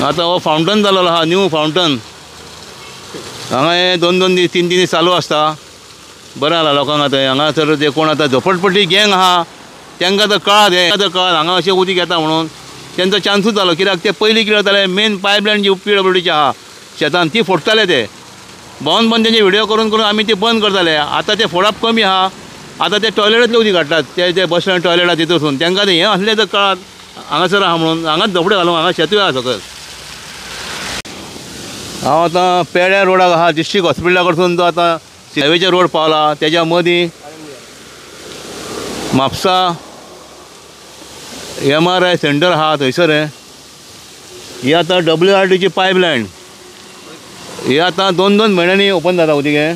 आतां हो फावंटन जालोलो आहा, न्यू फावंटन. हांगा हे 2-2 दीस 3-3 दीस चालू आसता. बरें जालां लोकांक आतां. हांगा तर जे कोण आतां झोपडपट्टी गँग आहा तांकां तर कळात हे कळात हांगा अशें उदीक येता म्हणून. तेंचो चान्सूच जालो. कित्याक ते पयलीं कितें जातालें, मेन पायपलायन जी PWDची आहा शेतान ती फोडटाले ते. भोंवन तेंचे व्हिडियो करून करून आमी ती बंद करताले. आतां ते फोडप कमी आहा. आतां ते टॉयलेटांतलें उदीक हाडटात. ते बस स्टँड टॉयलेट तितून वचून तांकां हें असलें तर कळात हांगासर आहा म्हणून. हांगाच झोपडे घालूंक हांगा शेतूय आहा सकयल. हांव आतां पेड्या रोडाक आहा. डिस्ट्रिक्ट हॉस्पिटला कडसून जो आतां हायवेचे रोड पावला तेज्या मदीं म्हापसा MRI सेंटर आहा थंयसर. ही आतां WRDची पायपलायन. ही आतां 2-2 म्हयन्यांनी ओपन जाता उदीक हें.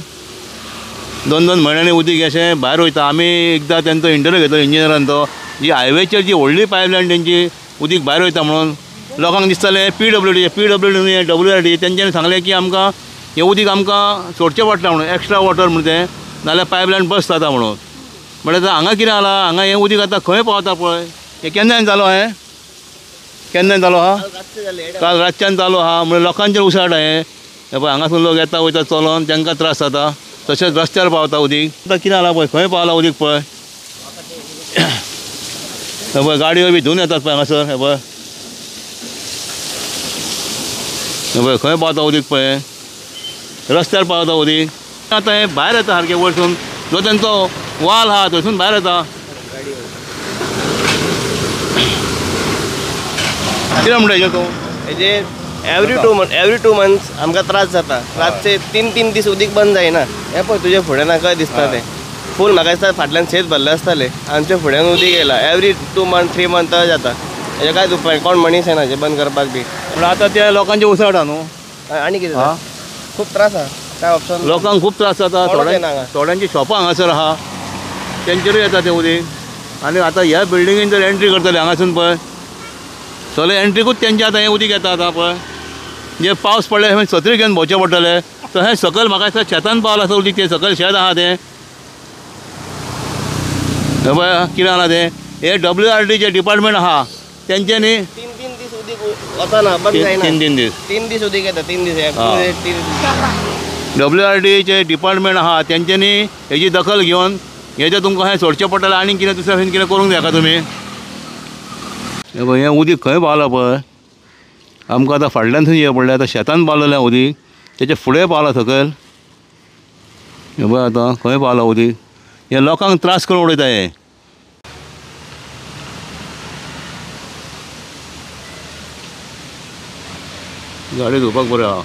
2-2 म्हयन्यांनी उदीक अशें भायर वयता. आमी एकदां तेंचो इंटरव्यू घेतलो इंजिनियरांचो. जी हायवेचेर जी व्हडली पायपलायन तेंची उदीक भायर वयता म्हणून लोकांक दिसतालें PWD न्हय WRD तेंच्यांनी सांगलें की आमकां हें उदीक आमकां सोडचें पडटा म्हणून. एक्स्ट्रा वॉटर म्हणून तें, नाल्यार पायपलायन बस जाता म्हणून. म्हणल्यार हांगा कितें जालां, हांगा हें उदीक आतां खंय पावता पळय. हें केन्नाय जालो हें केन्नाय जालो आहा. काल रातच्यान चालू आहा. म्हणल्यार लोकांचेर उसाट हें. हे पळय हांगासून लोक येता वयता चलोन तांकां त्रास जाता. तशेंच रस्त्यार पावता उदीक. आतां कितें जालां पळय, खंय पावलां उदीक पळय. हे पळय गाडयो बी धुवन येतात पळय हांगासर. हे पळय खंय पावता उदीक पळय. रस्त्यार पावता उदीक. आतां हें भायर येता सारकें वयरसून. जो तेंचो वाल आहा थंयसून भायर येता. कितें म्हणटा तूं हेजे एवरी टू मंथ्स आमकां त्रास जाता. रातचे 3-3 दीस उदीक बंद जायना. हें पळय तुजे फुडें नाका दिसता तें फूल. म्हाका दिसता फाटल्यान शेत भरले आसताले. आमच्या फुड्यान उदीक येयला. एवरी 2 मंथ 3 मंथ जाता. हेजें कांयच उपाय कोण मनीस येना हेजें बंद करपाक बी. पूण आतां त्या लोकांचे उसाट आहा न्हू. आनी कितें खूब त्रास आहा. काय ऑप्शन लोकांक खूब त्रास जाता. थोड्यांची शॉपां हांगासर आहा तेंचेरूय येता तें उदीक. आनी आतां ह्या बिल्डिंगेन जर एंट्री करतले हांगासून पळय सगळे एंट्रीकूच तेंचे आतां हें उदीक येता. आतां पळय जे पावस पडले थंय सत्री घेवन भोंवचें पडटलें. तशें सकयल म्हाका दिसता शेतान पावलां आसा उदीक. तें सकयल शेत आहा तें. हे पळय कितें जालां तें. हे WRDचे डिपार्टमेंट आहा तेंच्यांनी 3-3 दीस उदीक वचना बंद जायना. 3 दीस 3 दीस उदीक येता. 3 दीस WRDचे डिपार्टमेंट आहा तेंच्यांनी हेजी दखल घेवन हेजें तुमकां हें सोडचें पडटलें. आनी कितें दुसऱ्या भशेन कितें करूंक जाय तुमी. हे पळय हें उदीक खंय पावलां पळय. आमकां आतां फाटल्यान थंय येवं पडलें. आतां शेतान पावलेलें उदीक तेचे फुडें पावलां सकयल. हे पळय आतां खंय पावलां उदीक. हें लोकांक त्रास करून उडयता हें. गाडी धुवपाक बरें आहा.